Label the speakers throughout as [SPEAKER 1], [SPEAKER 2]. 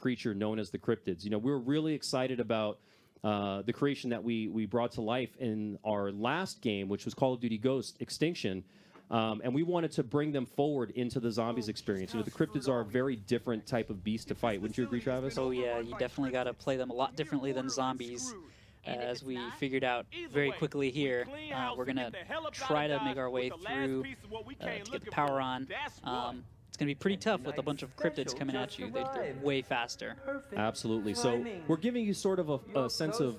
[SPEAKER 1] creature known as the cryptids. You know, we're really excited about the creation that we brought to life in our last game, which was Call of Duty Ghost Extinction. And we wanted to bring them forward into the zombies experience. You know, the cryptids are a very different type of beast to fight. Wouldn't you agree, Travis?
[SPEAKER 2] Oh yeah, you definitely got to play them a lot differently than zombies. As we figured out very quickly here, we're going to try to make our way through to get the power on. It's going to be pretty tough with a bunch of cryptids coming at you. They're way faster.
[SPEAKER 1] Absolutely. So we're giving you sort of a sense of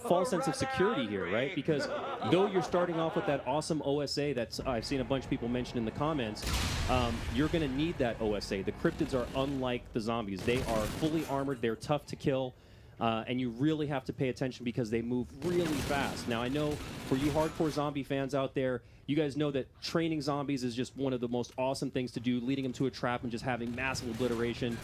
[SPEAKER 1] false sense of security here, right? Because though you're starting off with that awesome OSA that I've seen a bunch of people mention in the comments, you're going to need that OSA. The cryptids are unlike the zombies. They are fully armored. They're tough to kill. And you really have to pay attention because they move really fast. Now, I know for you hardcore zombie fans out there, you guys know that training zombies is just one of the most awesome things to do, leading them to a trap and just having massive obliteration.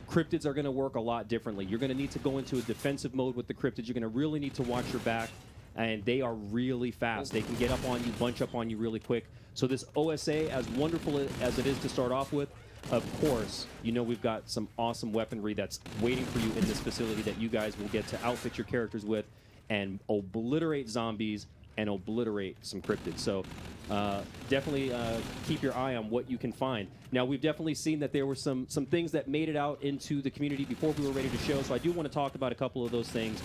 [SPEAKER 1] Cryptids are going to work a lot differently. You're going to need to go into a defensive mode with the cryptids. You're going to really need to watch your back, and they are really fast. They can get up on you, bunch up on you really quick. So this OSA, as wonderful as it is to start off with, of course, you know we've got some awesome weaponry that's waiting for you in this facility that you guys will get to outfit your characters with and obliterate zombies and obliterate some cryptids. So definitely keep your eye on what you can find. Now, we've definitely seen that there were some things that made it out into the community before we were ready to show, so I do want to talk about a couple of those things.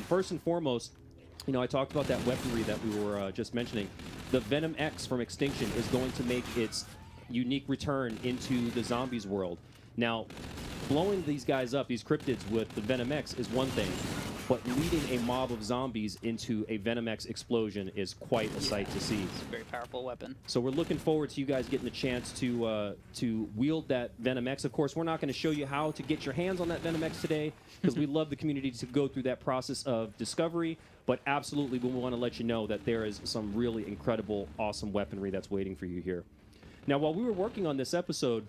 [SPEAKER 1] First and foremost, you know, I talked about that weaponry that we were just mentioning. The Venom X from Extinction is going to make its unique return into the zombies world. Now, blowing these guys up, these cryptids with the Venom X is one thing, but leading a mob of zombies into a Venom X explosion is quite a sight to see.
[SPEAKER 2] It's a very powerful weapon.
[SPEAKER 1] So we're looking forward to you guys getting the chance to wield that Venom X. Of course, we're not going to show you how to get your hands on that Venom X today because we love the community to go through that process of discovery, but absolutely we want to let you know that there is some really incredible, awesome weaponry that's waiting for you here. Now, while we were working on this episode,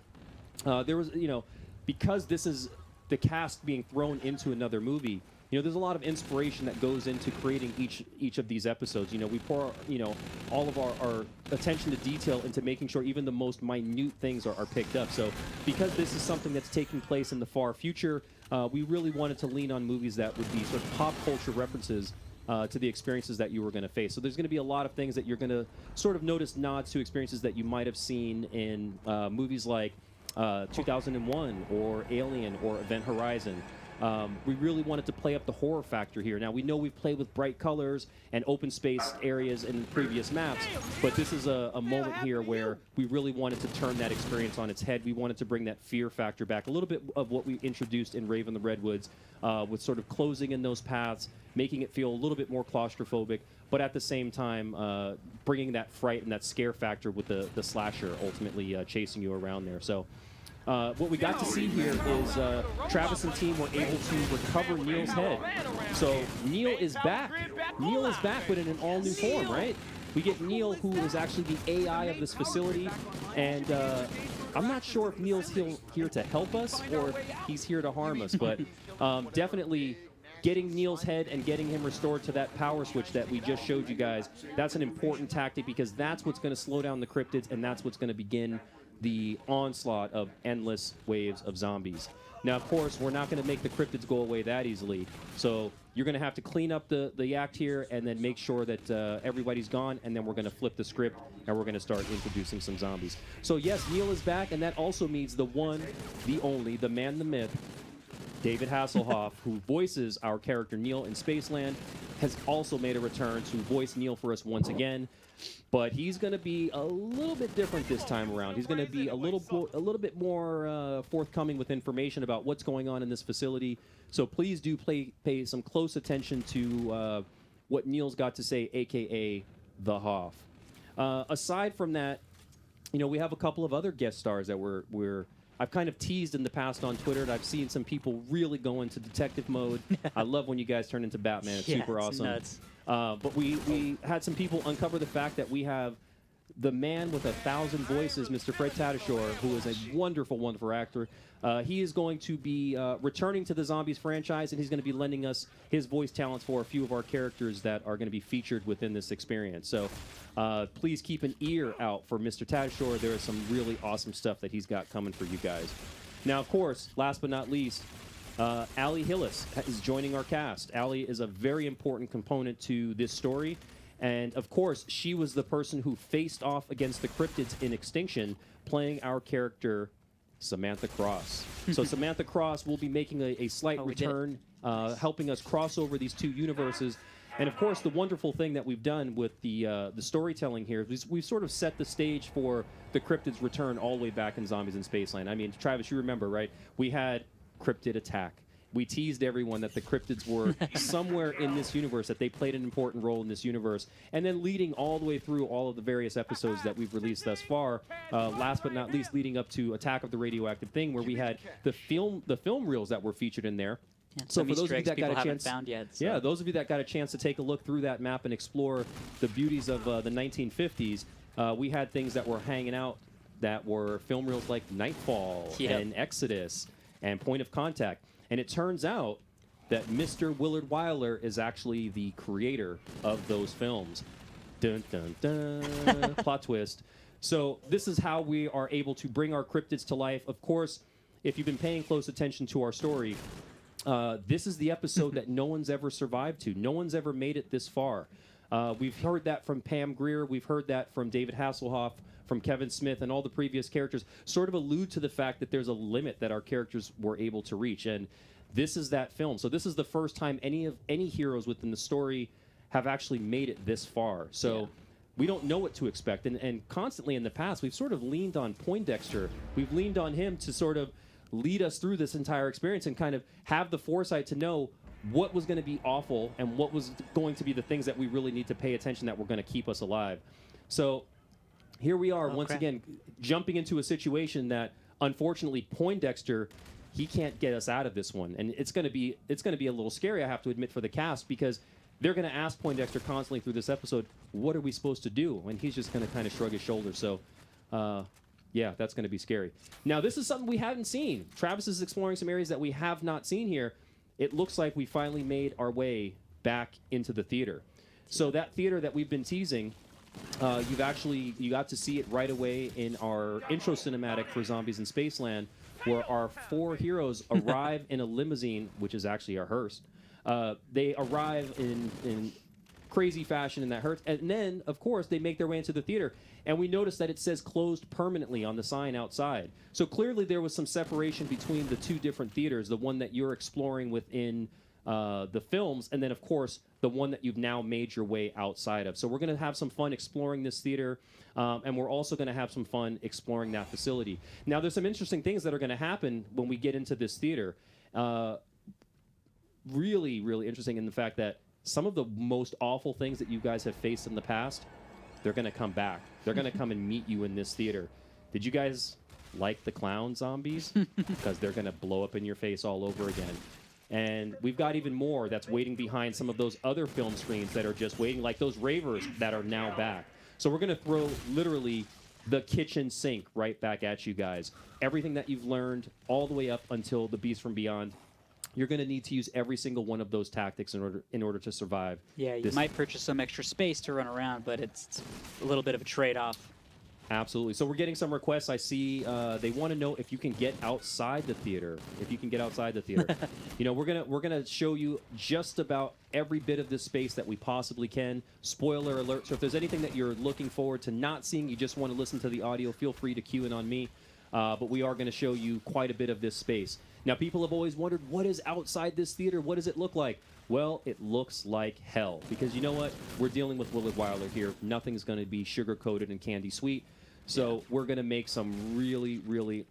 [SPEAKER 1] there was, you know, because this is the cast being thrown into another movie, you know, there's a lot of inspiration that goes into creating each of these episodes. You know, we pour, you know, all of our attention to detail into making sure even the most minute things are picked up. So because this is something that's taking place in the far future, we really wanted to lean on movies that would be sort of pop culture references to the experiences that you were going to face. So there's going to be a lot of things that you're going to sort of notice nods to experiences that you might have seen in movies like 2001 or Alien or Event Horizon. We really wanted to play up the horror factor here. Now, we know we've played with bright colors and open space areas in previous maps, but this is a moment here where we really wanted to turn that experience on its head. We wanted to bring that fear factor back, a little bit of what we introduced in Raven the Redwoods, with sort of closing in those paths, making it feel a little bit more claustrophobic, but at the same time bringing that fright and that scare factor with the slasher ultimately chasing you around there. So what we got to see here is Travis and team were able to recover Neil's head. So Neil is back. Neil is back, but in an all-new form, right? We get Neil, who is actually the AI of this facility, and I'm not sure if Neil's here to help us or if he's here to harm us, but definitely getting Neil's head and getting him restored to that power switch that we just showed you guys, that's an important tactic because that's what's going to slow down the cryptids and that's what's going to begin the onslaught of endless waves of zombies. Now, of course, we're not going to make the cryptids go away that easily, so you're going to have to clean up the act here and then make sure that everybody's gone, and then we're going to flip the script and we're going to start introducing some zombies. So yes, Neil is back, and that also means the one, the only, the man, the myth, David Hasselhoff, who voices our character Neil in Spaceland, has also made a return to voice Neil for us once again. But he's going to be a little bit different this time around. He's going to be a little bit more forthcoming with information about what's going on in this facility. So please do pay some close attention to what Neil's got to say, a.k.a. the Hoff. Aside from that, you know, we have a couple of other guest stars that I've kind of teased in the past on Twitter, and I've seen some people really go into detective mode. I love when you guys turn into Batman. It's super awesome.
[SPEAKER 2] Nuts.
[SPEAKER 1] But we had some people uncover the fact that we have the man with 1,000 voices, Mr. Fred Tatasciore, who is a wonderful, wonderful actor. He is going to be returning to the Zombies franchise, and he's going to be lending us his voice talents for a few of our characters that are going to be featured within this experience. So please keep an ear out for Mr. Tatasciore. There is some really awesome stuff that he's got coming for you guys. Now, of course, last but not least, Allie Hillis is joining our cast. Allie is a very important component to this story. And, of course, she was the person who faced off against the cryptids in Extinction, playing our character, Samantha Cross. So Samantha Cross will be making a slight return, helping us cross over these two universes. And, of course, the wonderful thing that we've done with the storytelling here is we've sort of set the stage for the cryptids' return all the way back in Zombies in Spaceland. I mean, Travis, you remember, right? We had cryptid attack. We teased everyone that the cryptids were somewhere in this universe, that they played an important role in this universe. And then leading all the way through all of the various episodes that we've released thus far, last but not least, leading up to Attack of the Radioactive Thing, where we had the film reels that were featured in there.
[SPEAKER 2] Yeah,
[SPEAKER 1] so for those of you that got a chance,
[SPEAKER 2] found yet, so.
[SPEAKER 1] yeah, those of you that got a chance to take a look through that map and explore the beauties of the 1950s, we had things that were hanging out that were film reels like Nightfall and Exodus and Point of Contact. And it turns out that Mr. Willard Wyler is actually the creator of those films. Dun, dun, dun. Plot twist. So this is how we are able to bring our cryptids to life. Of course, if you've been paying close attention to our story, this is the episode that no one's ever survived to. No one's ever made it this far. We've heard that from Pam Grier. We've heard that from David Hasselhoff, from Kevin Smith, and all the previous characters sort of allude to the fact that there's a limit that our characters were able to reach. And this is that film. So this is the first time any heroes within the story have actually made it this far. So we don't know what to expect. And constantly in the past, we've sort of leaned on Poindexter. We've leaned on him to sort of lead us through this entire experience and kind of have the foresight to know what was going to be awful and what was going to be the things that we really need to pay attention that were going to keep us alive. So here we are once again jumping into a situation that unfortunately Poindexter, he can't get us out of this one, and it's going to be a little scary, I have to admit, for the cast, because they're going to ask Poindexter constantly through this episode, what are we supposed to do? And he's just going to kind of shrug his shoulders. So yeah, that's going to be scary. Now, this is something we haven't seen. Travis is exploring some areas that we have not seen here. It looks like we finally made our way back into the theater. So that theater that we've been teasing, you got to see it right away in our intro cinematic for Zombies in Spaceland, where our four heroes arrive in a limousine, which is actually a hearse. They arrive in crazy fashion in that hearse, and then, of course, they make their way into the theater. And we notice that it says closed permanently on the sign outside. So clearly there was some separation between the two different theaters, the one that you're exploring within the films, and then, of course, the one that you've now made your way outside of. So we're going to have some fun exploring this theater, and we're also going to have some fun exploring that facility. Now, there's some interesting things that are going to happen when we get into this theater. Really, really interesting in the fact that some of the most awful things that you guys have faced in the past, they're going to come back. They're going to come and meet you in this theater. Did you guys like the clown zombies? Because they're going to blow up in your face all over again. And we've got even more that's waiting behind some of those other film screens that are just waiting, like those ravers that are now back. So we're going to throw literally the kitchen sink right back at you guys. Everything that you've learned all the way up until the Beast from Beyond, you're going to need to use every single one of those tactics in order to survive.
[SPEAKER 2] Yeah, you might purchase some extra space to run around, but it's a little bit of a trade-off.
[SPEAKER 1] Absolutely. So we're getting some requests. I see they want to know if you can get outside the theater. If you can get outside the theater. You know, we're gonna show you just about every bit of this space that we possibly can. Spoiler alert. So if there's anything that you're looking forward to not seeing, you just want to listen to the audio, feel free to cue in on me. But we are going to show you quite a bit of this space. Now, people have always wondered, what is outside this theater? What does it look like? Well, it looks like hell. Because you know what? We're dealing with Willard Wyler here. Nothing's going to be sugar-coated and candy sweet. So we're going to make some really, really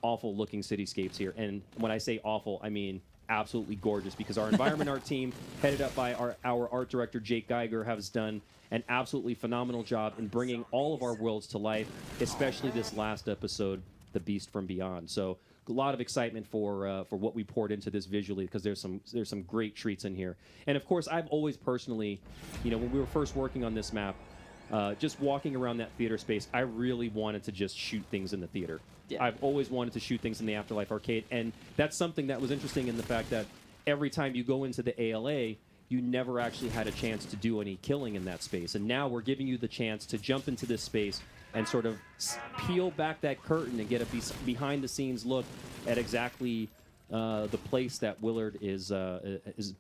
[SPEAKER 1] awful-looking cityscapes here. And when I say awful, I mean absolutely gorgeous. Because our environment art team, headed up by our art director, Jake Geiger, has done an absolutely phenomenal job in bringing all of our worlds to life, especially this last episode, The Beast from Beyond. So a lot of excitement for what we poured into this visually, because there's some great treats in here. And of course, I've always personally, you know, when we were first working on this map, just walking around that theater space, I really wanted to just shoot things in the theater. Yeah. I've always wanted to shoot things in the Afterlife Arcade, and that's something that was interesting in the fact that every time you go into the ALA, you never actually had a chance to do any killing in that space. And now we're giving you the chance to jump into this space and sort of peel back that curtain and get a behind-the-scenes look at exactly the place that Willard is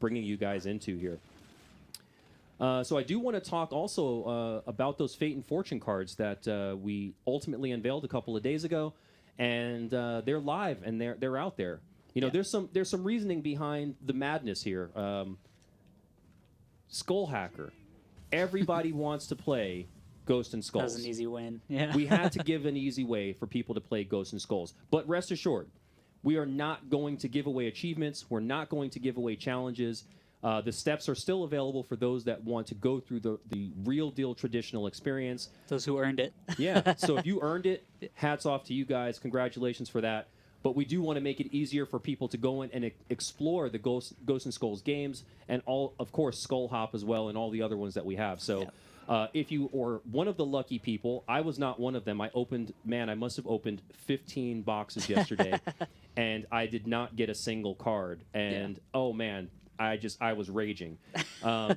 [SPEAKER 1] bringing you guys into here. So I do want to talk also about those Fate and Fortune cards that we ultimately unveiled a couple of days ago, and they're live and they're out there. You know, there's some reasoning behind the madness here. Skull Hacker. Everybody wants to play Ghost and Skulls.
[SPEAKER 2] That was an easy win. Yeah.
[SPEAKER 1] We had to give an easy way for people to play Ghost and Skulls. But rest assured, we are not going to give away achievements. We're not going to give away challenges. The steps are still available for those that want to go through the real deal traditional experience.
[SPEAKER 2] Those who earned it.
[SPEAKER 1] Yeah. So if you earned it, hats off to you guys. Congratulations for that. But we do want to make it easier for people to go in and explore the Ghost and Skulls games, and all, of course, Skull Hop as well, and all the other ones that we have. So if you are one of the lucky people, I was not one of them. I must have opened 15 boxes yesterday, and I did not get a single card. And, oh, man, I was raging.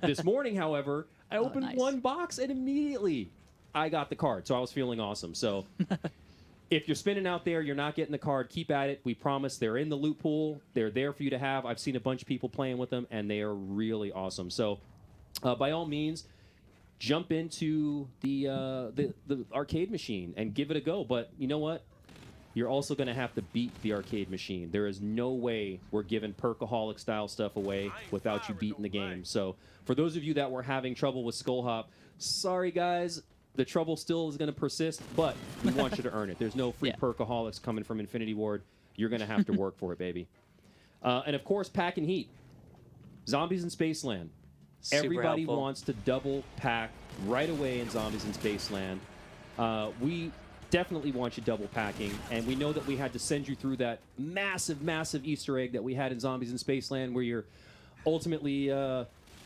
[SPEAKER 1] This morning, however, I opened one box, and immediately I got the card. So I was feeling awesome. So... If you're spinning out there, you're not getting the card, keep at it. We promise they're in the loot pool. They're there for you to have. I've seen a bunch of people playing with them, and they are really awesome. So, by all means, jump into the arcade machine and give it a go. But you know what? You're also going to have to beat the arcade machine. There is no way we're giving Perkaholic-style stuff away without you beating the game. So, for those of you that were having trouble with Skull Hop, sorry, guys. The trouble still is going to persist, but we want you to earn it. There's no free Perkaholics coming from Infinity Ward. You're going to have to work for it, baby. And, of course, Pack and Heat. Zombies in Spaceland. Everybody wants to double pack right away in Zombies in Spaceland. We definitely want you double packing, and we know that we had to send you through that massive, massive Easter egg that we had in Zombies in Spaceland where you're ultimately...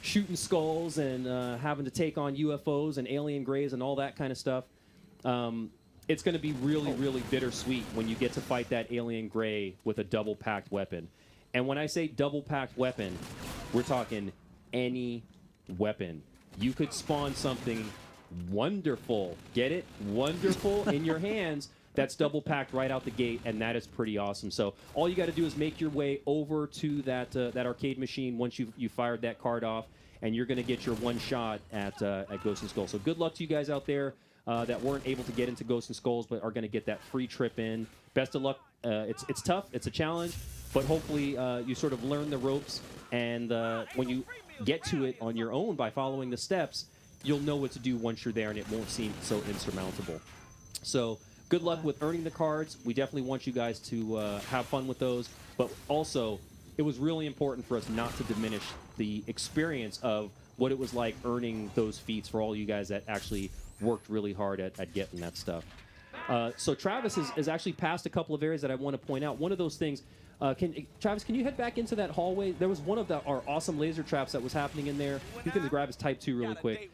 [SPEAKER 1] shooting skulls and having to take on UFOs and alien greys and all that kind of stuff. It's going to be really, really bittersweet when you get to fight that alien gray with a double-packed weapon. And when I say double-packed weapon, we're talking any weapon. You could spawn something wonderful, get it? Wonderful in your hands. That's double-packed right out the gate, and that is pretty awesome. So all you got to do is make your way over to that arcade machine once you fired that card off, and you're going to get your one shot at Ghost and Skulls. So good luck to you guys out there that weren't able to get into Ghost and Skulls but are going to get that free trip in. Best of luck. It's tough. It's a challenge, but hopefully you sort of learn the ropes, and when you get to it on your own by following the steps, you'll know what to do once you're there, and it won't seem so insurmountable. So... good luck with earning the cards. We definitely want you guys to have fun with those. But also, it was really important for us not to diminish the experience of what it was like earning those feats for all you guys that actually worked really hard at getting that stuff. So Travis has actually passed a couple of areas that I want to point out. One of those things, Travis, can you head back into that hallway? There was one of our awesome laser traps that was happening in there. You can grab his Type 2 really quick.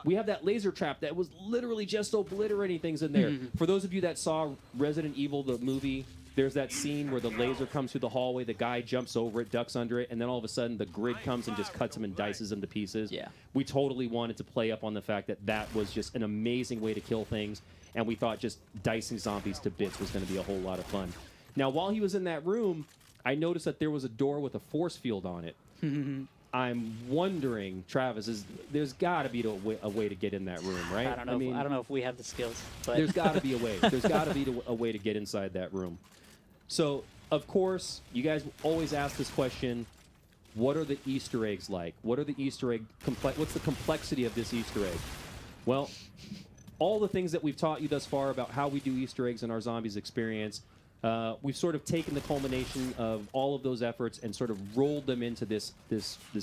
[SPEAKER 1] We have that laser trap that was literally just obliterating things in there. For those of you that saw Resident Evil, the movie, there's that scene where the laser comes through the hallway, the guy jumps over it, ducks under it, and then all of a sudden the grid comes and just cuts him and dices him to pieces. Yeah. We totally wanted to play up on the fact that that was just an amazing way to kill things, and we thought just dicing zombies to bits was going to be a whole lot of fun. Now, while he was in that room, I noticed that there was a door with a force field on it. I'm wondering, Travis, there's got to be a way to get in that room, right?
[SPEAKER 2] I don't know if we have the skills, but
[SPEAKER 1] there's got to be a way. There's got to be a way to get inside that room. So, of course, you guys always ask this question: what are the Easter eggs like? What are the Easter egg what's the complexity of this Easter egg? Well, all the things that we've taught you thus far about how we do Easter eggs in our Zombies experience. We've sort of taken the culmination of all of those efforts and sort of rolled them into this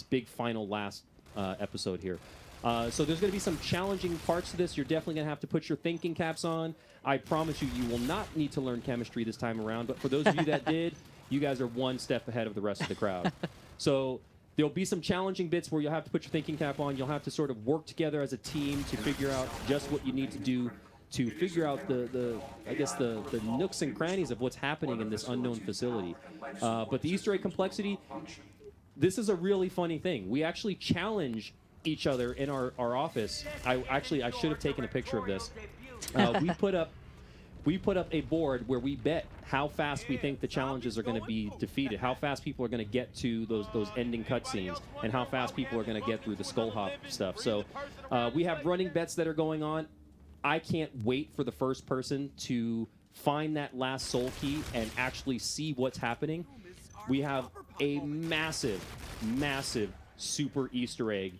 [SPEAKER 1] big final last episode here. So there's going to be some challenging parts to this. You're definitely going to have to put your thinking caps on. I promise you, you will not need to learn chemistry this time around. But for those of you that did, you guys are one step ahead of the rest of the crowd. So there'll be some challenging bits where you'll have to put your thinking cap on. You'll have to sort of work together as a team to figure out just what you need to do to figure out the nooks and crannies of what's happening in this unknown facility. But the Easter egg complexity, this is a really funny thing. We actually challenge each other in our office. I should have taken a picture of this. we put up a board where we bet how fast we think the challenges are going to be defeated, how fast people are going to get to those ending cutscenes, and how fast people are going to get through the skull hop stuff. So we have running bets that are going on. I can't wait for the first person to find that last soul key and actually see what's happening. We have a massive, massive super Easter egg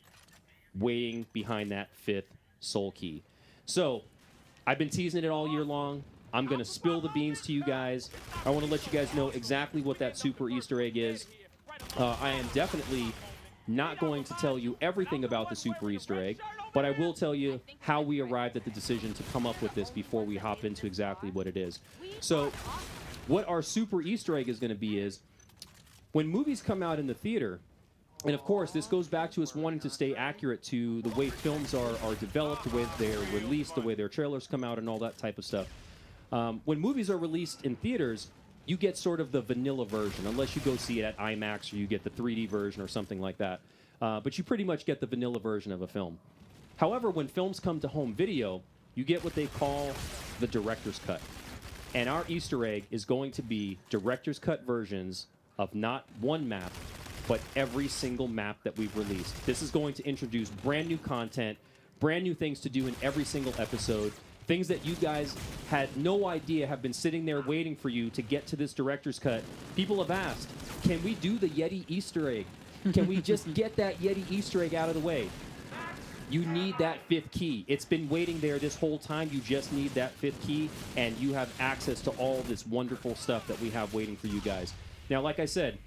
[SPEAKER 1] waiting behind that 5th soul key. So I've been teasing it all year long. I'm going to spill the beans to you guys. I want to let you guys know exactly what that super Easter egg is. I am definitely not going to tell you everything about the super Easter egg, but I will tell you how we arrived at the decision to come up with this before we hop into exactly what it is. So what our super Easter egg is going to be is when movies come out in the theater, and of course, this goes back to us wanting to stay accurate to the way films are developed, the way they're released, the way their trailers come out, and all that type of stuff. When movies are released in theaters, you get sort of the vanilla version, unless you go see it at IMAX or you get the 3D version or something like that. But you pretty much get the vanilla version of a film. However, when films come to home video, you get what they call the director's cut. And our Easter egg is going to be director's cut versions of not one map, but every single map that we've released. This is going to introduce brand new content, brand new things to do in every single episode, things that you guys had no idea have been sitting there waiting for you to get to this director's cut. People have asked, can we do the Yeti Easter egg? Can we just get that Yeti Easter egg out of the way? You need that 5th key. It's been waiting there this whole time. You just need that 5th key, and you have access to all this wonderful stuff that we have waiting for you guys. Now, like I said,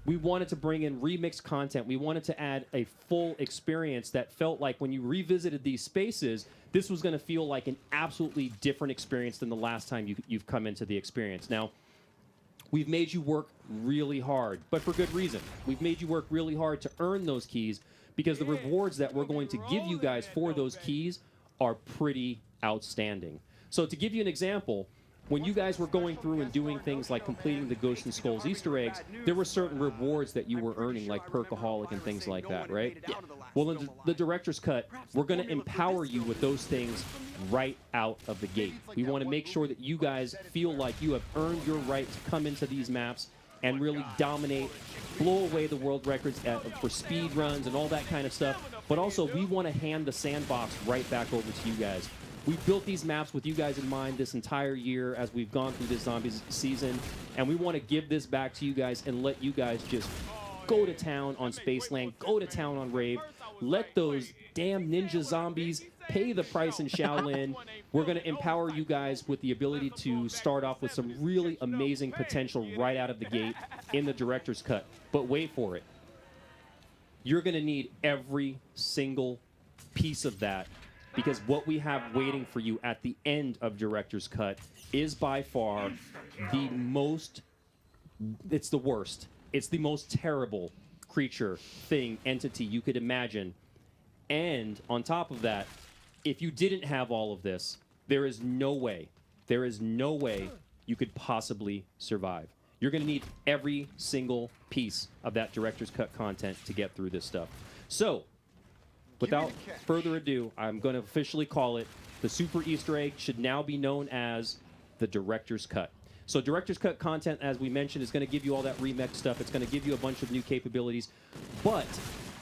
[SPEAKER 1] we wanted to bring in remixed content. We wanted to add a full experience that felt like when you revisited these spaces, this was going to feel like an absolutely different experience than the last time you've come into the experience. Now, we've made you work really hard, but for good reason. We've made you work really hard to earn those keys because the rewards that we're going to give you guys for those keys are pretty outstanding. So to give you an example, when you guys were going through and doing things like completing the Ghosts and Skulls Easter eggs, there were certain rewards that you were earning, like Perkaholic and things like that, right? Yeah. Well, in the director's cut, we're going to empower you with those things right out of the gate. We want to make sure that you guys feel like you have earned your right to come into these maps and really dominate, blow away the world records for speed runs and all that kind of stuff. But also, we want to hand the sandbox right back over to you guys. We've built these maps with you guys in mind this entire year as we've gone through this Zombies season, and we want to give this back to you guys and let you guys just go to town on Spaceland, go to town on Rave, let those damn ninja zombies pay the price in Shaolin. We're going to empower you guys with the ability to start off with some really amazing potential right out of the gate in the director's cut. But wait for it. You're going to need every single piece of that, because what we have waiting for you at the end of Director's Cut is by far the most, it's the worst. It's the most terrible creature, thing, entity you could imagine. And on top of that, if you didn't have all of this, there is no way you could possibly survive. You're going to need every single piece of that Director's Cut content to get through this stuff. So, without further ado, I'm going to officially call it the Super Easter Egg should now be known as the Director's Cut. So Director's Cut content, as we mentioned, is going to give you all that remix stuff. It's going to give you a bunch of new capabilities, but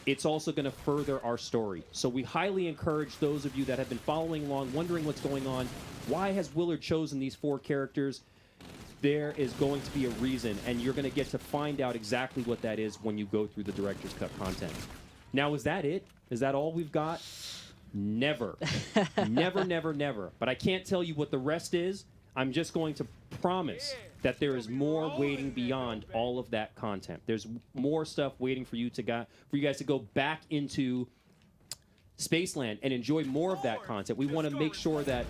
[SPEAKER 1] it's also going to further our story. So we highly encourage those of you that have been following along, wondering what's going on. Why has Willard chosen these 4 characters? There is going to be a reason, and you're going to get to find out exactly what that is when you go through the Director's Cut content. Now, is that it? Is that all we've got? Never. Never, never, never. But I can't tell you what the rest is. I'm just going to promise that there is more waiting beyond all of that content. There's more stuff waiting for you guys to go back into Spaceland and enjoy more of that content. We want to make sure that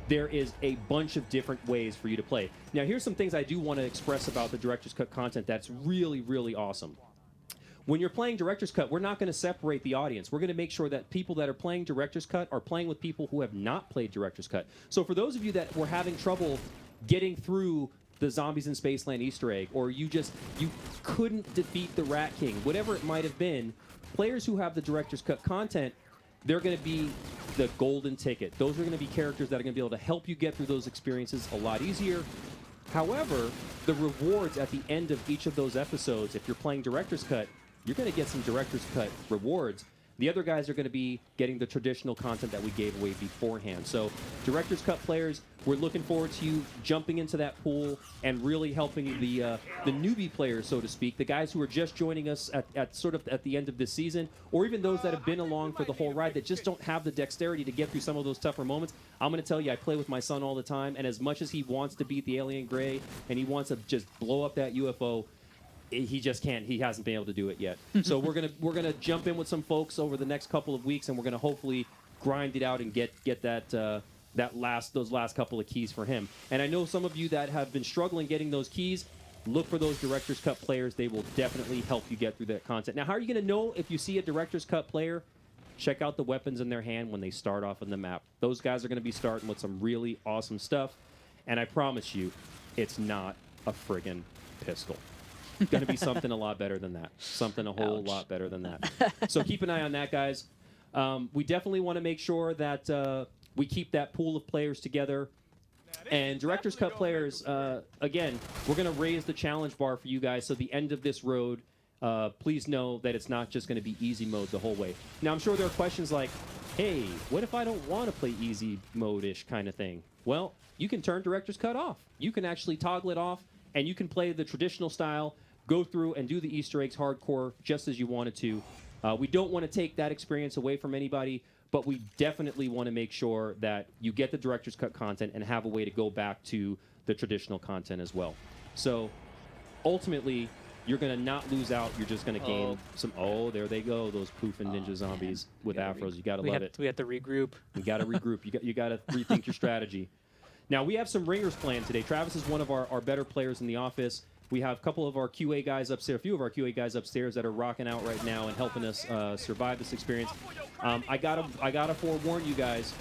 [SPEAKER 1] there is a bunch of different ways for you to play. Now, here's some things I do want to express about the Director's Cut content that's really, really awesome. When you're playing Director's Cut, we're not going to separate the audience. We're going to make sure that people that are playing Director's Cut are playing with people who have not played Director's Cut. So for those of you that were having trouble getting through the Zombies in Spaceland Easter egg, or you couldn't defeat the Rat King, whatever it might have been, players who have the Director's Cut content, they're going to be the golden ticket. Those are going to be characters that are going to be able to help you get through those experiences a lot easier. However, the rewards at the end of each of those episodes, if you're playing Director's Cut, you're going to get some Director's Cut rewards. The other guys are going to be getting the traditional content that we gave away beforehand. So, Director's Cut players, we're looking forward to you jumping into that pool and really helping the newbie players, so to speak, the guys who are just joining us at sort of at the end of this season, or even those that have been along for the whole ride that just don't have the dexterity to get through some of those tougher moments. I'm going to tell you, I play with my son all the time, and as much as he wants to beat the alien gray and he wants to just blow up that UFO, he just can't. He hasn't been able to do it yet. So we're gonna jump in with some folks over the next couple of weeks, and we're gonna hopefully grind it out and get those last couple of keys for him. And I know some of you that have been struggling getting those keys. Look for those Director's Cut players. They will definitely help you get through that content. Now, how are you gonna know if you see a Director's Cut player? Check out the weapons in their hand when they start off on the map. Those guys are gonna be starting with some really awesome stuff, and I promise you, it's not a friggin' pistol. Going to be something a lot better than that. Something a whole lot better than that. So keep an eye on that, guys. We definitely want to make sure that we keep that pool of players together. And Director's Cut players, again, we're going to raise the challenge bar for you guys. So the end of this road, please know that it's not just going to be easy mode the whole way. Now, I'm sure there are questions like, hey, what if I don't want to play easy mode-ish kind of thing? Well, you can turn Director's Cut off. You can actually toggle it off, and you can play the traditional style, go through and do the Easter eggs hardcore just as you wanted to. We don't want to take that experience away from anybody, but we definitely want to make sure that you get the Director's Cut content and have a way to go back to the traditional content as well. So ultimately, you're going to not lose out. You're just going to gain some... Oh, there they go, those poofing ninja zombies with afros. You got to love it.
[SPEAKER 2] We have to regroup.
[SPEAKER 1] You got to regroup. You got to rethink your strategy. Now, we have some ringers planned today. Travis is one of our better players in the office. We have a couple of our QA guys upstairs, a few of our QA guys upstairs that are rocking out right now and helping us survive this experience. I gotta forewarn you guys.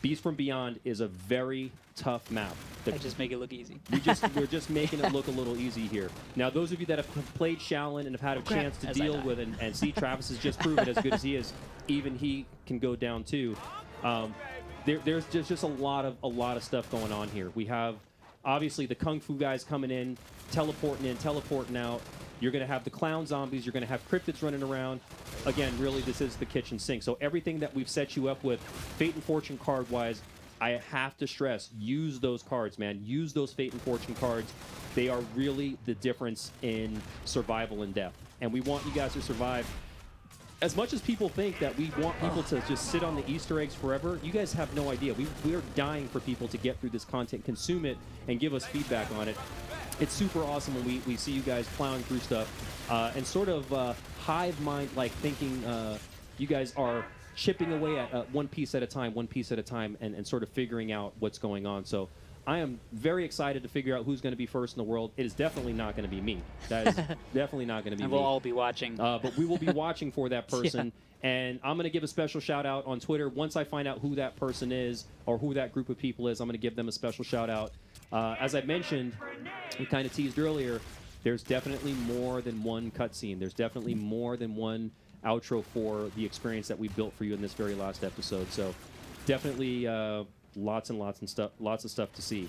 [SPEAKER 1] Beast from Beyond is a very tough map.
[SPEAKER 2] I just make it look easy.
[SPEAKER 1] We're just making it look a little easy here. Now, those of you that have played Shaolin and have had a chance to deal with and see Travis has just proven as good as he is, even he can go down too. There's just a lot of stuff going on here. We have obviously the Kung Fu guys coming in, teleporting out. You're going to have the clown zombies. You're going to have cryptids running around. Again, really, this is the kitchen sink. So everything that we've set you up with, Fate and Fortune card-wise, I have to stress, use those cards, man. Use those Fate and Fortune cards. They are really the difference in survival and death. And we want you guys to survive. As much as people think that we want people to just sit on the Easter eggs forever, you guys have no idea. We are dying for people to get through this content, consume it, and give us feedback on it. It's super awesome when we see you guys plowing through stuff and sort of hive mind like thinking you guys are chipping away at one piece at a time, and sort of figuring out what's going on. So I am very excited to figure out who's going to be first in the world. It is definitely not going to be me. That is definitely not going to be me.
[SPEAKER 2] And we'll all be watching.
[SPEAKER 1] But we will be watching for that person. Yeah. And I'm going to give a special shout out on Twitter. Once I find out who that person is or who that group of people is, I'm going to give them a special shout out. As I mentioned, we kind of teased earlier, there's definitely more than one cutscene. There's definitely more than one outro for the experience that we built for you in this very last episode. So definitely lots of stuff to see.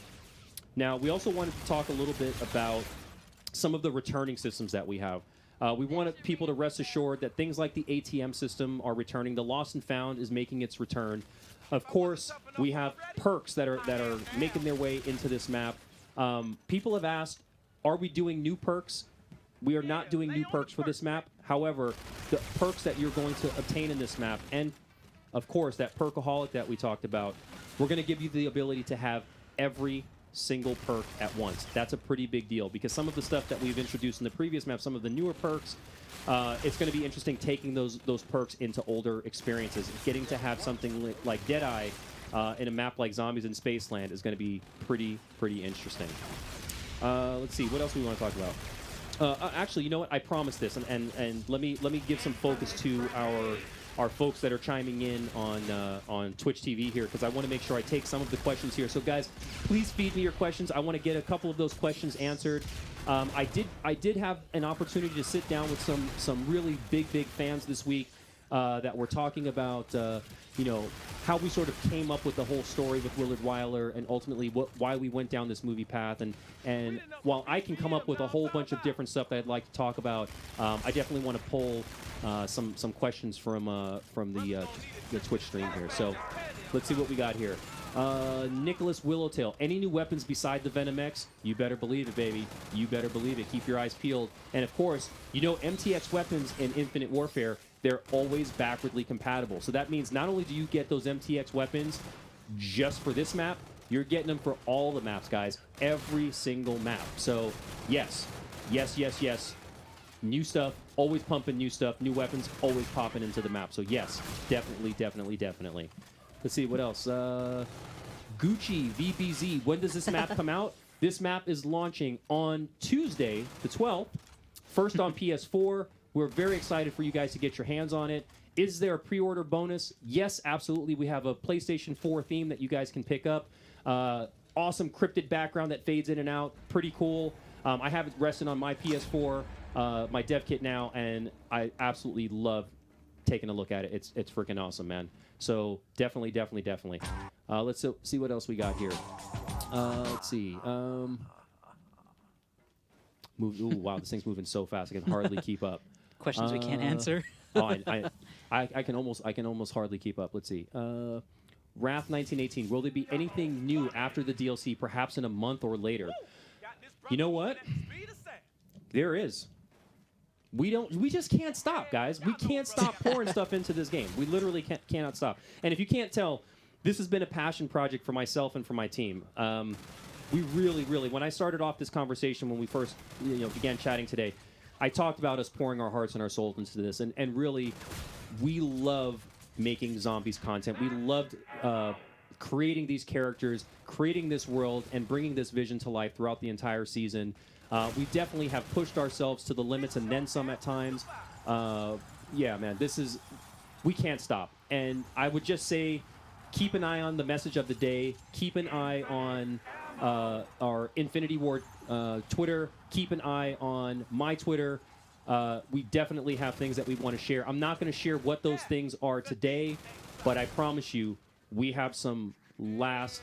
[SPEAKER 1] Now, we also wanted to talk a little bit about some of the returning systems that we have. We wanted people to rest assured that things like the ATM system are returning. The Lost and Found is making its return. Of course, we have perks that are making their way into this map. People have asked, are we doing new perks? We are not doing new perks for this map. However, the perks that you're going to obtain in this map, and of course, that perkaholic that we talked about, we're going to give you the ability to have every single perk at once. That's a pretty big deal because some of the stuff that we've introduced in the previous map, some of the newer perks, it's going to be interesting taking those perks into older experiences. Getting to have something like Deadeye in a map like Zombies in Spaceland is going to be pretty interesting. Let's see, what else do we want to talk about? Actually, you know what? I promised this, and let me give some focus to our folks that are chiming in on Twitch TV here, because I want to make sure I take some of the questions here. So, guys, please feed me your questions. I want to get a couple of those questions answered. I did have an opportunity to sit down with some really big fans this week. that were talking about, you know, how we sort of came up with the whole story with Willard Wyler and ultimately why we went down this movie path. And while I can come up with a whole bunch of different stuff that I'd like to talk about, I definitely want to pull some questions from the Twitch stream here. So let's see what we got here. Nicholas Willowtail, any new weapons beside the Venom X? You better believe it, baby. You better believe it. Keep your eyes peeled. And of course, you know MTX weapons in Infinite Warfare, they're always backwardly compatible. So that means not only do you get those MTX weapons just for this map, you're getting them for all the maps, guys. Every single map. So yes, yes, yes, yes. New stuff, always pumping new stuff. New weapons, always popping into the map. So yes, definitely, definitely, definitely. Let's see, what else? Gucci VBZ. When does this map come out? This map is launching on Tuesday, the 12th. First on PS4. We're very excited for you guys to get your hands on it. Is there a pre-order bonus? Yes, absolutely. We have a PlayStation 4 theme that you guys can pick up. Awesome cryptid background that fades in and out. Pretty cool. I have it resting on my PS4, my dev kit now, and I absolutely love taking a look at it. It's freaking awesome, man. So definitely, definitely, definitely. Let's see what else we got here. Let's see. Ooh, wow, this thing's moving so fast. I can hardly keep up.
[SPEAKER 2] Questions we can't answer.
[SPEAKER 1] Oh, I can almost hardly keep up. Let's see. Wrath 1918. Will there be anything new after the DLC, perhaps in a month or later? You know what? There is. We just can't stop, guys. We can't stop pouring stuff into this game. We literally cannot stop. And if you can't tell, this has been a passion project for myself and for my team. We really, really, when I started off this conversation, when we first began chatting today, I talked about us pouring our hearts and our souls into this. And really, we love making zombies content. We loved creating these characters, creating this world, and bringing this vision to life throughout the entire season. We definitely have pushed ourselves to the limits and then some at times. Yeah, man, we can't stop. And I would just say, keep an eye on the message of the day. Keep an eye on our Infinity Ward Twitter. Keep an eye on my Twitter. We definitely have things that we want to share. I'm not going to share what those things are today, but I promise you, we have some last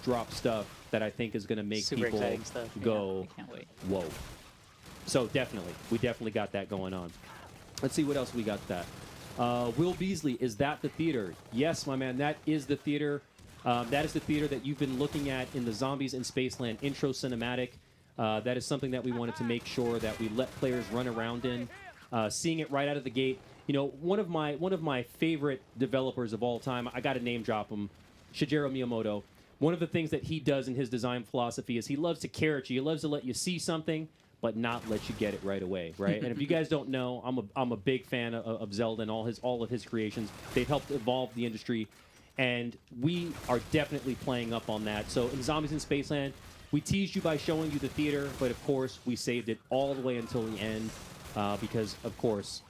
[SPEAKER 1] drop stuff that I think is going to make
[SPEAKER 2] Super
[SPEAKER 1] people
[SPEAKER 2] exciting stuff.
[SPEAKER 1] go,
[SPEAKER 2] I can't wait.
[SPEAKER 1] Whoa. So we definitely got that going on. Let's see what else we got that. Will Beasley, is that the theater? Yes, my man, that is the theater. That is the theater that you've been looking at in the Zombies in Spaceland intro cinematic. That is something that we wanted to make sure that we let players run around in. Seeing it right out of the gate. You know, one of my favorite developers of all time, I got to name drop him, Shigeru Miyamoto. One of the things that he does in his design philosophy is he loves to carrot you. He loves to let you see something, but not let you get it right away, right? And if you guys don't know, I'm a big fan of Zelda and all of his creations. They've helped evolve the industry, and we are definitely playing up on that. So in Zombies in Spaceland, we teased you by showing you the theater, but of course we saved it all the way until the end because, of course,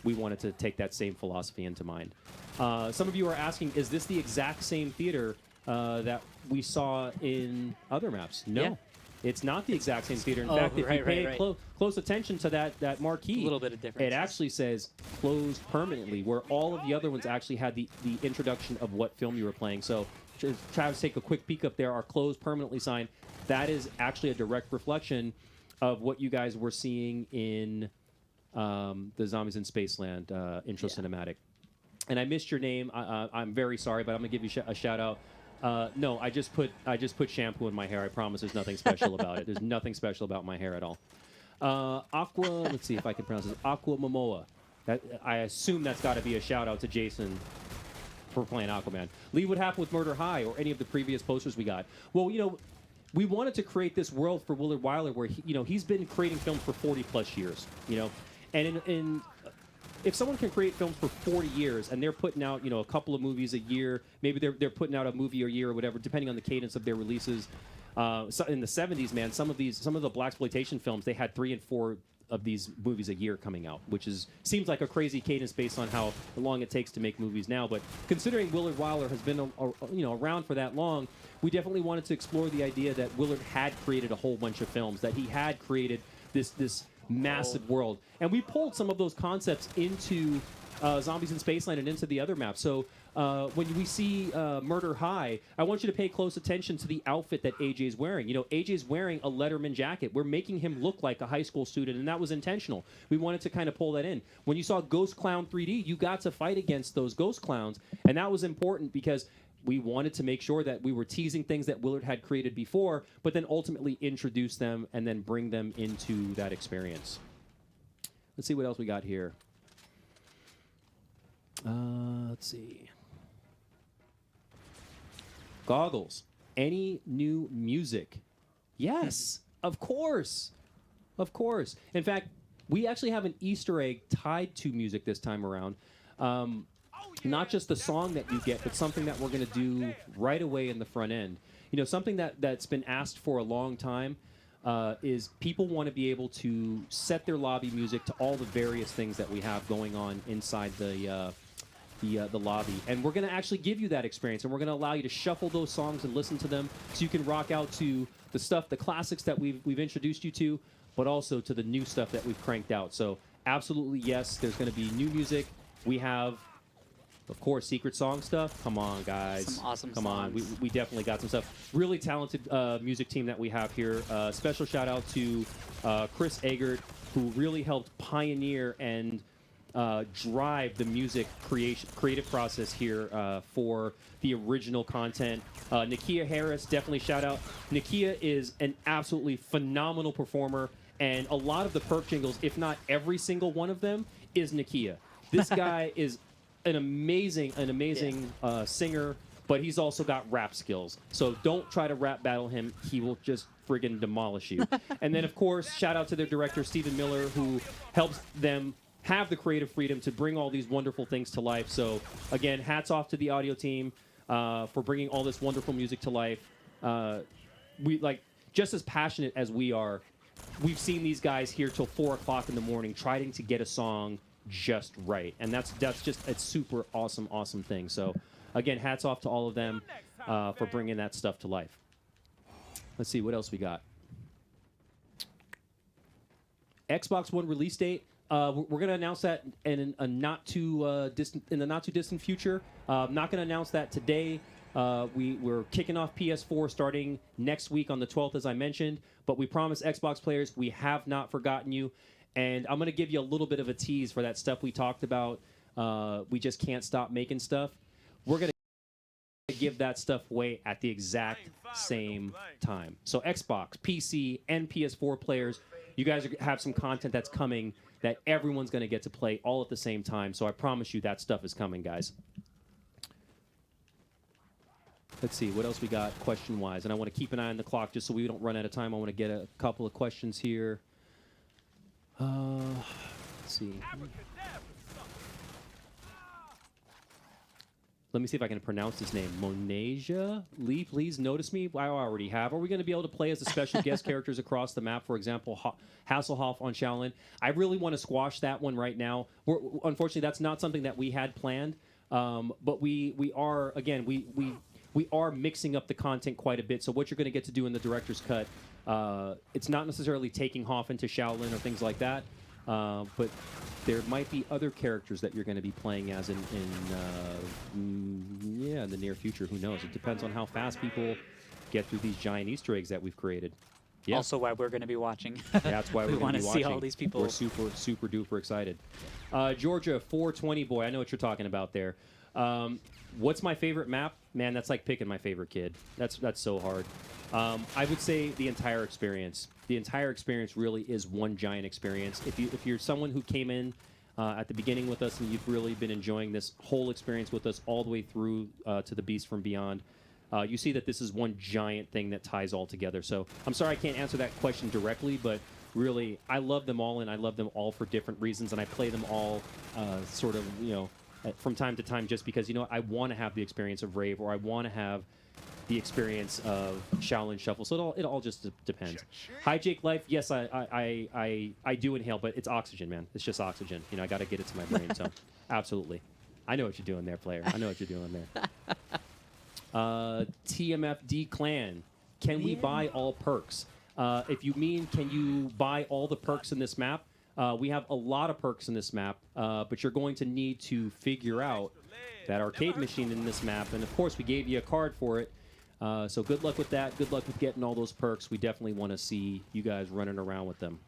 [SPEAKER 1] we wanted to take that same philosophy into mind. Some of you are asking, is this the exact same theater that we saw in other maps? No. Yeah. It's not the exact same theater. In fact, if you pay close attention to that marquee,
[SPEAKER 2] a little bit of difference.
[SPEAKER 1] It actually says closed permanently, where all of the other ones actually had the introduction of what film you were playing. So Travis, take a quick peek up there. Our closed permanently sign. That is actually a direct reflection of what you guys were seeing in the Zombies in Spaceland intro cinematic. And I missed your name. I'm very sorry, but I'm gonna give you a shout out. No, I just put shampoo in my hair. I promise. There's nothing special about it. There's nothing special about my hair at all. Aqua. Let's see if I can pronounce this. Aqua Momoa. I assume that's got to be a shout out to Jason for playing Aquaman. Lee, what happened with Murder High or any of the previous posters we got? Well, we wanted to create this world for Willard Wyler where he's been creating films for 40+ years. And if someone can create films for 40 years and they're putting out, a couple of movies a year, maybe they're putting out a movie a year or whatever, depending on the cadence of their releases. So in the 70s, man, some of the blaxploitation films, they had 3 and 4 of these movies a year coming out, which seems like a crazy cadence based on how long it takes to make movies now. But considering Willard Wyler has been around for that long, we definitely wanted to explore the idea that Willard had created a whole bunch of films, that he had created this massive world. And we pulled some of those concepts into Zombies in Spaceland and into the other maps. So when we see Murder High, I want you to pay close attention to the outfit that AJ's wearing. You know, AJ's wearing a Letterman jacket. We're making him look like a high school student, and that was intentional. We wanted to kind of pull that in. When you saw Ghost Clown 3D, you got to fight against those ghost clowns, and that was important because we wanted to make sure that we were teasing things that Willard had created before, but then ultimately introduce them and then bring them into that experience. Let's see what else we got here. Let's see. Goggles. Any new music? Yes, of course. Of course. In fact, we actually have an Easter egg tied to music this time around. Not just the song that you get, but something that we're going to do right away in the front end. You know, something that's been asked for a long time is people want to be able to set their lobby music to all the various things that we have going on inside the lobby, and we're going to actually give you that experience, and we're going to allow you to shuffle those songs and listen to them, so you can rock out to the stuff, the classics that we've introduced you to, but also to the new stuff that we've cranked out. So absolutely yes, there's going to be new music. We have, of course, secret song stuff. Come on, guys.
[SPEAKER 2] Some awesome
[SPEAKER 1] Come
[SPEAKER 2] songs.
[SPEAKER 1] on. We definitely got some stuff. Really talented music team that we have here. Special shout out to Chris Eggert, who really helped pioneer and drive the music creative process here for the original content. Nakia Harris, definitely shout out. Nakia is an absolutely phenomenal performer, and a lot of the perk jingles, if not every single one of them, is Nakia. This guy is an amazing singer, but he's also got rap skills. So don't try to rap battle him. He will just friggin' demolish you. And then, of course, shout out to their director, Stephen Miller, who helps them have the creative freedom to bring all these wonderful things to life. So, again, hats off to the audio team for bringing all this wonderful music to life. We just as passionate as we are. We've seen these guys here till 4 o'clock in the morning trying to get a song just right, and that's just a super awesome thing. So, again, hats off to all of them for bringing that stuff to life. Let's see what else we got. Xbox One release date. We're going to announce that in the not too distant future. Not going to announce that today. We're kicking off PS4 starting next week on the 12th, as I mentioned. But we promise Xbox players we have not forgotten you. And I'm going to give you a little bit of a tease for that stuff we talked about. We just can't stop making stuff. We're going to give that stuff away at the exact same time. So Xbox, PC, and PS4 players, you guys have some content that's coming that everyone's going to get to play all at the same time. So I promise you that stuff is coming, guys. Let's see what else we got question-wise. And I want to keep an eye on the clock just so we don't run out of time. I want to get a couple of questions here. Let's see. Let me see if I can pronounce his name. Monasia Lee, please notice me. I already have. Are we going to be able to play as the special guest characters across the map? For example, Hasselhoff on Shaolin. I really want to squash that one right now. Unfortunately, that's not something that we had planned. But we are, again, we are mixing up the content quite a bit. So what you're going to get to do in the director's cut, it's not necessarily taking Hoff into Shaolin or things like that. But there might be other characters that you're going to be playing as in the near future. Who knows? It depends on how fast people get through these giant Easter eggs that we've created. Yeah.
[SPEAKER 2] Also why we're going to be watching.
[SPEAKER 1] That's why
[SPEAKER 2] we want to see all these people.
[SPEAKER 1] We're super duper excited. Georgia 420 boy, I know what you're talking about there. What's my favorite map? Man, that's like picking my favorite kid. That's so hard. I would say the entire experience. The entire experience really is one giant experience. If you're someone who came in at the beginning with us and you've really been enjoying this whole experience with us all the way through to the Beast from Beyond, you see that this is one giant thing that ties all together. So I'm sorry I can't answer that question directly, but really I love them all, and I love them all for different reasons, and I play them all sort of, from time to time just because, I want to have the experience of Rave, or I want to have the experience of Shaolin Shuffle. So it all just depends. Hi, Jake Life. Yes, I do inhale, but it's oxygen, man. It's just oxygen. I got to get it to my brain. So absolutely. I know what you're doing there, player. I know what you're doing there. TMFD Clan. Can we buy all perks? If you mean, can you buy all the perks in this map? We have a lot of perks in this map, but you're going to need to figure out that arcade machine in this map. And, of course, we gave you a card for it. So good luck with that. Good luck with getting all those perks. We definitely want to see you guys running around with them.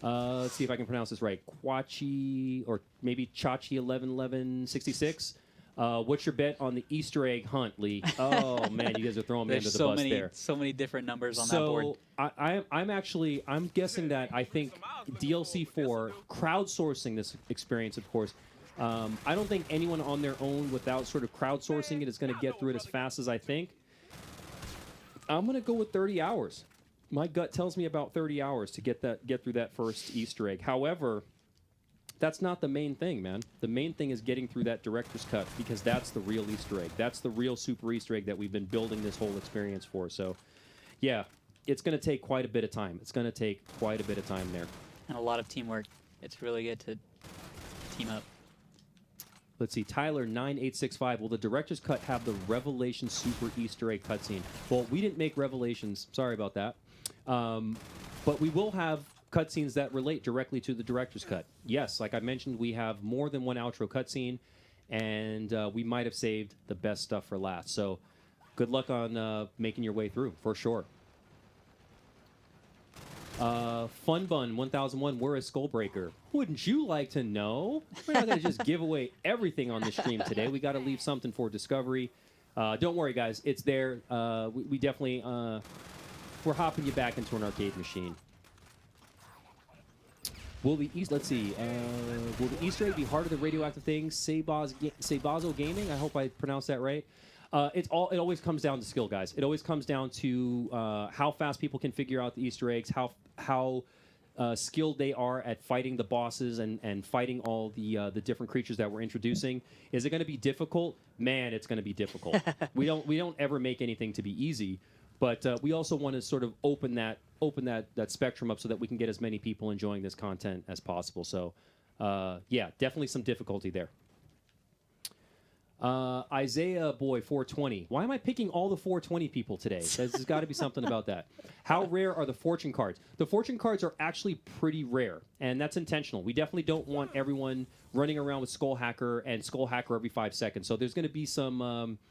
[SPEAKER 1] Let's see if I can pronounce this right. Kwachi, or maybe Chachi 111166. What's your bet on the Easter egg hunt, Lee? Oh man, you guys are throwing me under the bus there.
[SPEAKER 2] So many different numbers on that board.
[SPEAKER 1] I'm guessing that I think DLC 4 crowdsourcing this experience, of course. I don't think anyone on their own without sort of crowdsourcing it is going to get through it as fast as I think. I'm going to go with 30 hours. My gut tells me about 30 hours to get through that first Easter egg. However, that's not the main thing, man. The main thing is getting through that director's cut, because that's the real Easter egg. That's the real super Easter egg that we've been building this whole experience for. So, yeah, it's going to take quite a bit of time. It's going to take quite a bit of time there.
[SPEAKER 2] And a lot of teamwork. It's really good to team up.
[SPEAKER 1] Let's see, Tyler 9865. Will the director's cut have the Revelation Super Easter egg cutscene? Well, we didn't make Revelations. Sorry about that. But we will have cutscenes that relate directly to the director's cut. Yes, like I mentioned, we have more than one outro cutscene, and we might have saved the best stuff for last. So good luck on making your way through, for sure. Funbun 1001, we're a Skullbreaker. Wouldn't you like to know? We're not going to just give away everything on the stream today. We got to leave something for discovery. Don't worry, guys. It's there. We definitely... we're hopping you back into an arcade machine. Will the Will the Easter egg be part of the radioactive thing? Seibazo Gaming. I hope I pronounced that right. It always comes down to skill, guys. It always comes down to how fast people can figure out the Easter eggs, how skilled they are at fighting the bosses and fighting all the different creatures that we're introducing. Is it going to be difficult? Man, it's going to be difficult. we don't ever make anything to be easy. But we also want to sort of open that spectrum up so that we can get as many people enjoying this content as possible. So, yeah, definitely some difficulty there. Isaiah Boy 420. Why am I picking all the 420 people today? There's got to be something about that. How rare are the fortune cards? The fortune cards are actually pretty rare, and that's intentional. We definitely don't want everyone running around with Skull Hacker and Skull Hacker every 5 seconds. So there's going to be some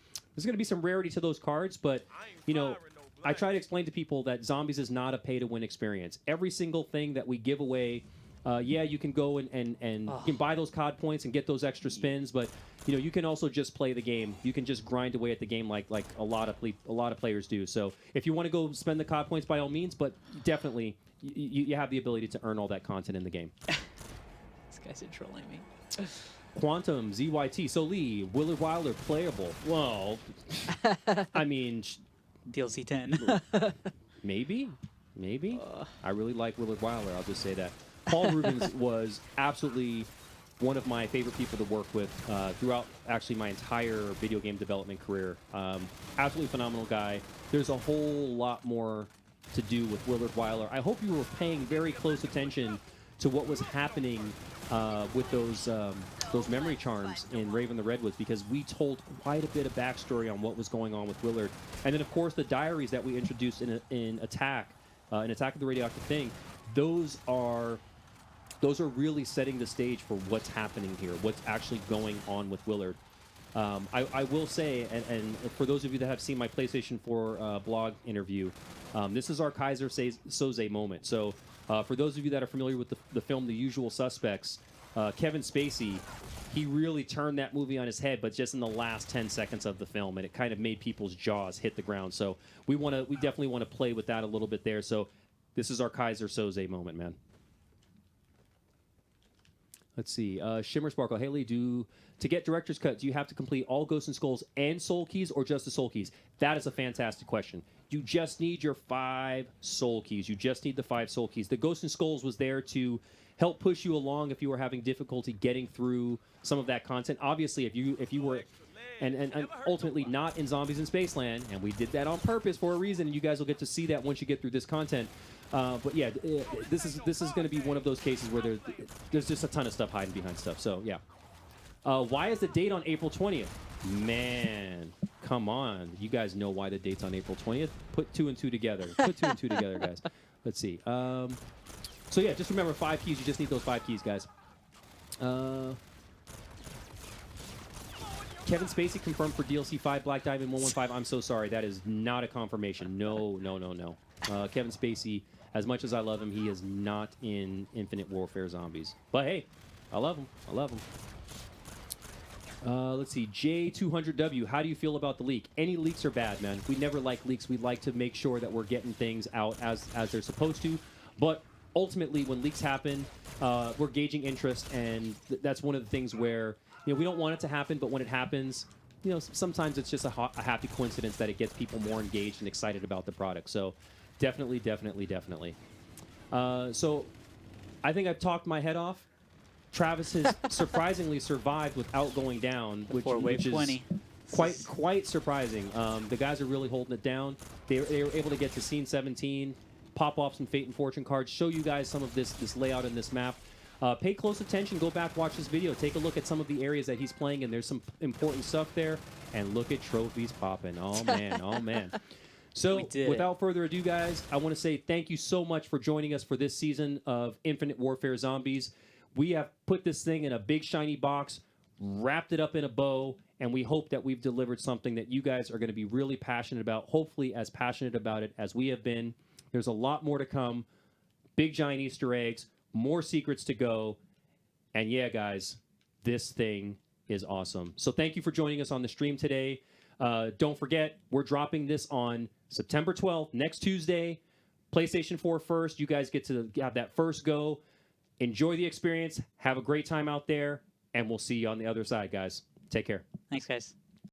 [SPEAKER 1] rarity to those cards, but you know, I try to explain to people that Zombies is not a pay-to-win experience. Every single thing that we give away, yeah, you can go and you can buy those COD points and get those extra spins, but you know, you can also just play the game. You can just grind away at the game like a lot of players do. So if you want to go spend the COD points, by all means, but definitely you have the ability to earn all that content in the game.
[SPEAKER 2] This guy's trolling me.
[SPEAKER 1] Quantum ZYT. So Lee, Willard Wilder playable? Well, I mean,
[SPEAKER 2] DLC 10.
[SPEAKER 1] maybe. I really like Willard Wilder. I'll just say that. Paul Rubens was absolutely one of my favorite people to work with throughout actually my entire video game development career. Absolutely phenomenal guy. There's a whole lot more to do with Willard Wilder. I hope you were paying very close attention to what was happening with those memory charms in Raven the Redwoods, because we told quite a bit of backstory on what was going on with Willard. And then, of course, the diaries that we introduced in Attack of the Radioactive Thing, those are really setting the stage for what's happening here, what's actually going on with Willard. I will say, and for those of you that have seen my PlayStation 4 blog interview, this is our Kaiser Soze moment. So for those of you that are familiar with the film The Usual Suspects, Kevin Spacey, he really turned that movie on his head, but just in the last 10 seconds of the film, and it kind of made people's jaws hit the ground. So we definitely want to play with that a little bit there. So this is our Kaiser Soze moment, man. Let's see. Shimmer Sparkle. Haley, to get Director's Cut, do you have to complete all Ghosts and Skulls and Soul Keys, or just the Soul Keys? That is a fantastic question. You just need your 5 Soul Keys. You just need the 5 Soul Keys. The Ghosts and Skulls was there to help push you along if you were having difficulty getting through some of that content. Obviously, if you were, and ultimately not in Zombies in Spaceland, and we did that on purpose for a reason, and you guys will get to see that once you get through this content. But yeah, this is going to be one of those cases where there's just a ton of stuff hiding behind stuff. So yeah. Why is the date on April 20th? Man, Come on. You guys know why the date's on April 20th. Put 2 and 2 together. Put 2 and 2 together, guys. Let's see. So, yeah, just remember 5 keys. You just need those 5 keys, guys. Kevin Spacey confirmed for DLC 5 Black Diamond 115. I'm so sorry. That is not a confirmation. No. Kevin Spacey, as much as I love him, he is not in Infinite Warfare Zombies. But, hey, I love him. Let's see. J200W, how do you feel about the leak? Any leaks are bad, man. We never like leaks. We like to make sure that we're getting things out as they're supposed to. But ultimately, when leaks happen, we're gauging interest, and that's one of the things where we don't want it to happen, but when it happens, sometimes it's just a happy coincidence that it gets people more engaged and excited about the product. So definitely. So I think I've talked my head off. Travis has surprisingly survived without going down, which is quite surprising. The guys are really holding it down. They were able to get to scene 17, pop off some Fate and Fortune cards, show you guys some of this layout in this map. Pay close attention. Go back, watch this video. Take a look at some of the areas that he's playing, and there's some important stuff there. And look at trophies popping. Oh, man. So, without further ado, guys, I want to say thank you so much for joining us for this season of Infinite Warfare Zombies. We have put this thing in a big, shiny box, wrapped it up in a bow, and we hope that we've delivered something that you guys are going to be really passionate about, hopefully as passionate about it as we have been. There's a lot more to come. Big, giant Easter eggs. More secrets to go. And yeah, guys, this thing is awesome. So thank you for joining us on the stream today. Don't forget, we're dropping this on September 12th, next Tuesday. PlayStation 4 first. You guys get to have that first go. Enjoy the experience. Have a great time out there. And we'll see you on the other side, guys. Take care.
[SPEAKER 2] Thanks, guys.